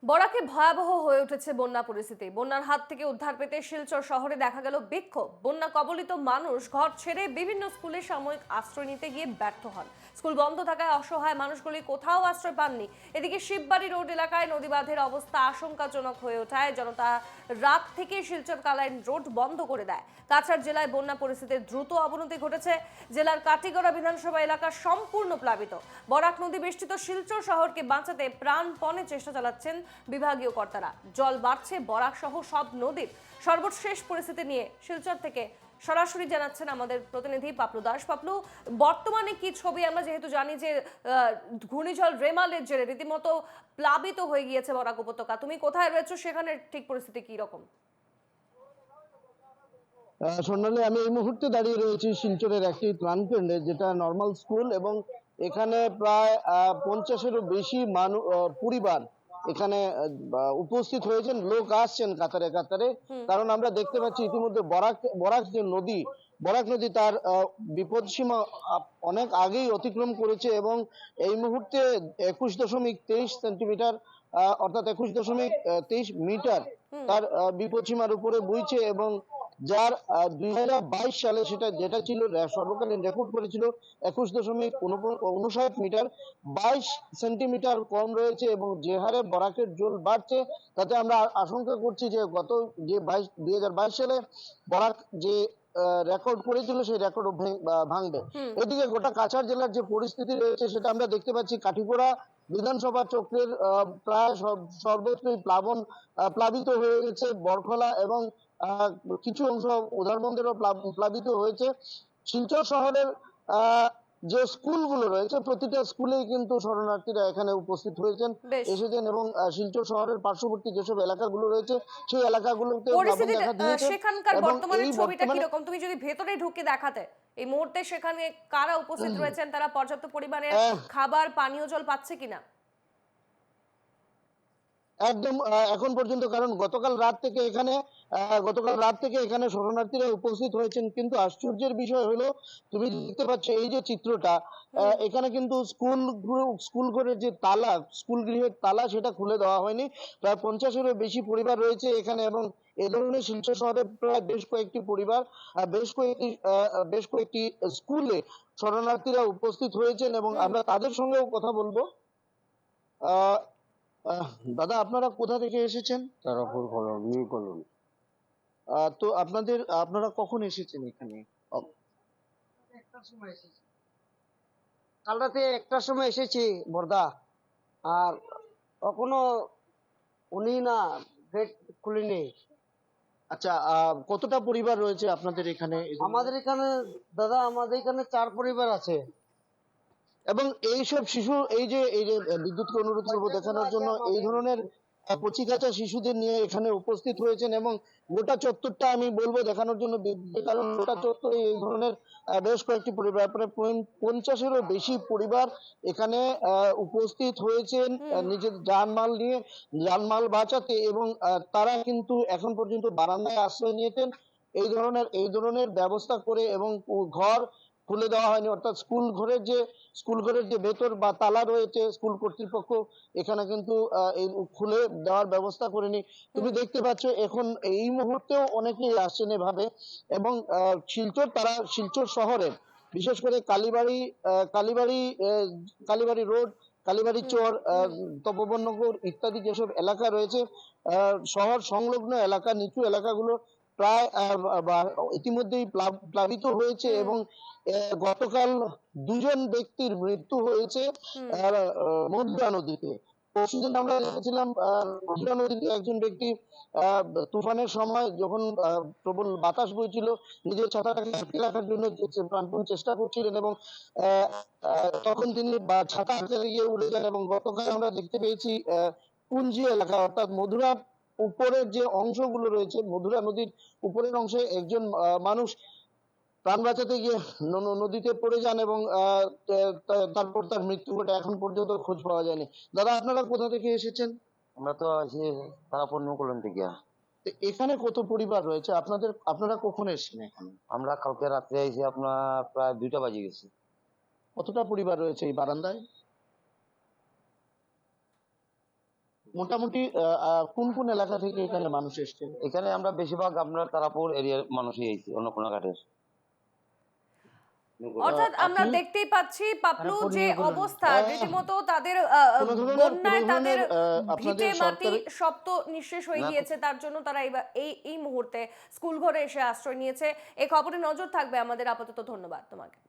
বরাকে ভয়াবহ হয়ে উঠেছে বন্যা পরিস্থিতি। বন্যার হাত থেকে উদ্ধার পেতে শিলচর শহরে দেখা গেল বিক্ষোভ। বন্যা কবলিত মানুষ ঘর ছেড়ে বিভিন্ন স্কুলে সাময়িক আশ্রয় নিতে গিয়ে ব্যর্থ হন। স্কুল বন্ধ থাকায় অসহায় মানুষগুলি কোথাও আশ্রয় পাননি। এদিকে শিববাড়ি রোড এলাকায় নদী বাঁধের অবস্থা আশঙ্কাজনক হয়ে ওঠায় জনতা রাত থেকে শিলচর কালাইন রোড বন্ধ করে দেয়। কাছাড় জেলায় বন্যা পরিস্থিতির দ্রুত অবনতি ঘটেছে। জেলার কাটিগড়া বিধানসভা এলাকা সম্পূর্ণ প্লাবিত। বরাক নদী বেষ্টিত শিলচর শহরকে বাঁচাতে প্রাণপণে চেষ্টা চালাচ্ছেন বিভাগীয় কর্তারা। জল বাড়ছে বরাক সহ সব নদীর। সর্বশেষ পরিস্থিতি নিয়ে শিলচর থেকে সরাসরি জানাচ্ছেন আমাদের প্রতিনিধি পাপলু দাস। পাপলু, বর্তমানে কি ছবি? আমরা যেহেতু জানি যে ঘূর্ণিঝড় রেমালের জেরে রীতিমতো প্লাবিত হয়ে গিয়েছে বরাক উপত্যকা, তুমি কোথায় রয়েছো? সেখানে ঠিক পরিস্থিতি কি রকম? সোনালী, আমি এই মুহূর্তে দাঁড়িয়ে রয়েছি শিলচরের একটি প্রাণকেন্দ্রে, যেটা নর্মাল স্কুল, এবং এখানে প্রায় 50-এরও বেশি পরিবার এখানে উপস্থিত হয়েছেন। লোক আসছেন কাতারে কাতারে, কারণ আমরা দেখতে পাচ্ছি ইতিমধ্যে বরাক যে নদী, বরাক নদী তার বিপদসীমা অনেক আগেই অতিক্রম করেছে, এবং এই মুহূর্তে 21.23 সেন্টিমিটার, অর্থাৎ 21.23 মিটার তার বিপদসীমার উপরে বইছে, এবং যার 2022 সালে যেটা ছিল সর্বকালীন রেকর্ড করেছিল 21.59 মিটার, 22 সেন্টিমিটার কম রয়েছে। এবং যে হারে বরাকের জল বাড়ছে, তাতে আমরা আশঙ্কা করছি যে গত যে 2022 সালে বরাক যে রেকর্ড করেছিল, সেই রেকর্ড ভাঙবে। এদিকে গোটা কাছাড় জেলার যে পরিস্থিতি রয়েছে, সেটা আমরা দেখতে পাচ্ছি। কাঠিগড়া বিধানসভা চক্রের প্রায় সর্বত্রই প্লাবিত হয়ে গেছে। বরখলা এবং কিছু অংশ উধারবন্দেরও প্লাবিত হয়েছে। শিলচর শহরের যে স্কুলগুলো রয়েছে, প্রতিটা স্কুলেই কিন্তু শরণার্থীরা এখানে উপস্থিত বেশ। এসেছেন, এবং শিলচর শহরের পার্শ্ববর্তী যেসব এলাকাগুলো রয়েছে, সেই এলাকাগুলোতে প্লাবন পরিস্থিতি দেখা দিয়েছে। সেখানকার এবং বর্তমানের এই ছবিটা বর্তমানে কিরকম, তুমি যদি ভেতরে ঢুকে দেখাতে? এই মুহূর্তে সেখানে কারা উপস্থিত রয়েছেন? তারা পর্যাপ্ত পরিমাণের আহ, খাবার, পানীয় জল পাচ্ছে কিনা? একদম এখন পর্যন্ত, কারণ গতকাল রাত থেকে এখানে শরণার্থীরা উপস্থিত হয়েছেন। কিন্তু আশ্চর্যের বিষয় হলো, তুমি দেখতে পাচ্ছ এই যে চিত্রটা, এখানে কিন্তু স্কুল ঘরের যে তালা, স্কুল গৃহের তালা, সেটা খুলে দেওয়া হয়নি। প্রায় 50-এরও বেশি পরিবার রয়েছে এখানে, এবং এ ধরনের শিলচর শহরে প্রায় বেশ কয়েকটি স্কুলে শরণার্থীরা উপস্থিত হয়েছেন, এবং আমরা তাদের সঙ্গেও কথা বলবো। আহ আহ, দাদা, আপনারা কোথা থেকে এসেছেন? Tarapur colony, new colony. তো আপনারা কখন এসেছেন এখানে? কাল রাতে 1টার সময় এসেছি বর্দা, আর কখনো উনি না গেট খুলেনি। আচ্ছা, কতটা পরিবার রয়েছে আপনাদের এখানে? আমাদের এখানে দাদা, আমাদের এখানে 4 পরিবার আছে। এবং এইসব শিশু, এই যে বিদ্যুৎকে অনুরোধ করবো দেখানোর জন্য, এই ধরনের কচিকাঁচা শিশুদের নিয়ে এখানে উপস্থিত হয়েছেন, এবং গোটা চত্বরটা আমি বলবো দেখানোর জন্য, কারণ গোটা চত্বরে এই ধরনের বেশ কয়েকটি পরিবার, প্রায় 50-এরও বেশি পরিবার এখানে উপস্থিত হয়েছেন নিজের জানমাল বাঁচাতে, এবং তারা কিন্তু এখন পর্যন্ত বারান্দায় আশ্রয় নিয়েছেন। এই ধরনের ব্যবস্থা করে, এবং ঘর খুলে দেওয়া হয়নি, অর্থাৎ স্কুল ঘরের যে ভেতর বা তালা রয়েছে, স্কুল কর্তৃপক্ষ এখানে কিন্তু এই খুলে দেওয়ার ব্যবস্থা করেনি। তুমি দেখতে পাচ্ছ এখন এই মুহূর্তেও অনেকেই আসছেন এভাবে, এবং শিলচর শহরের, বিশেষ করে কালীবাড়ি রোড, কালীবাড়ি চর, তপবননগর ইত্যাদি যেসব এলাকা রয়েছে, শহর সংলগ্ন এলাকা, নিচু এলাকাগুলো প্রায় ইতিমধ্যেই প্লাবিত হয়েছে, এবং গতকাল 2 জন ব্যক্তির মৃত্যু হয়েছে মধুরা নদীতে। পরশুদিন আমরা দেখেছিলাম মধুরা নদীতে একজন ব্যক্তি তুফানের সময়, যখন প্রবল বাতাস বইছিল, নিজের ছাতাটাকে আটকে রাখার জন্য প্রাণপণ চেষ্টা করছিলেন, এবং তখন তিনি ছাতা আটকে গিয়ে উড়ে যান। এবং গতকাল আমরা দেখতে পেয়েছি কুঞ্জি এলাকা, অর্থাৎ মধুরা উপরের যে অংশগুলো রয়েছে, মধুরা নদীর উপরের অংশে একজন মানুষ প্রাণ বাঁচাতে গিয়ে নদীতে পড়ে যান, এবং তারপর তার মৃত্যু ঘটে। এখন পর্যন্ত খোঁজ পাওয়া যায়নি। দাদা, আপনারা কোথা থেকে এসেছেন? আমরা তো আছি তারাপুর নিউ কলোনি থেকে। তো এখানে কত পরিবার রয়েছে? আপনারা কখন এসেছেন এখানে? আমরা কালকে রাত্রে এসে আপনার প্রায় 2টা বাজে গেছে। কতটা পরিবার রয়েছে এই বারান্দায়? মোটামুটি কোন কোন এলাকা থেকে এখানে মানুষ এসছে? এখানে আমরা বেশিরভাগ আপনার তারাপুর এরিয়ার মানুষই আইছি, অন্নপূর্ণা ঘাটের। অর্থাৎ আমরা আপনি দেখতেই পাচ্ছি পাপলু হ্যাঁ, যে পূর্ণিমা বলুন। অবস্থা রীতিমতো তাদের কোনো বন্যায় তাদের ধরনের ভিটে আপনাদের মাটি সরকারি সব তো নিঃশেষ হয়ে না, গিয়েছে, তার জন্য তারা এই এই মুহূর্তে স্কুল ঘরে এসে আশ্রয় নিয়েছে। এই খবরে নজর থাকবে আমাদের। আপাতত ধন্যবাদ তোমাকে।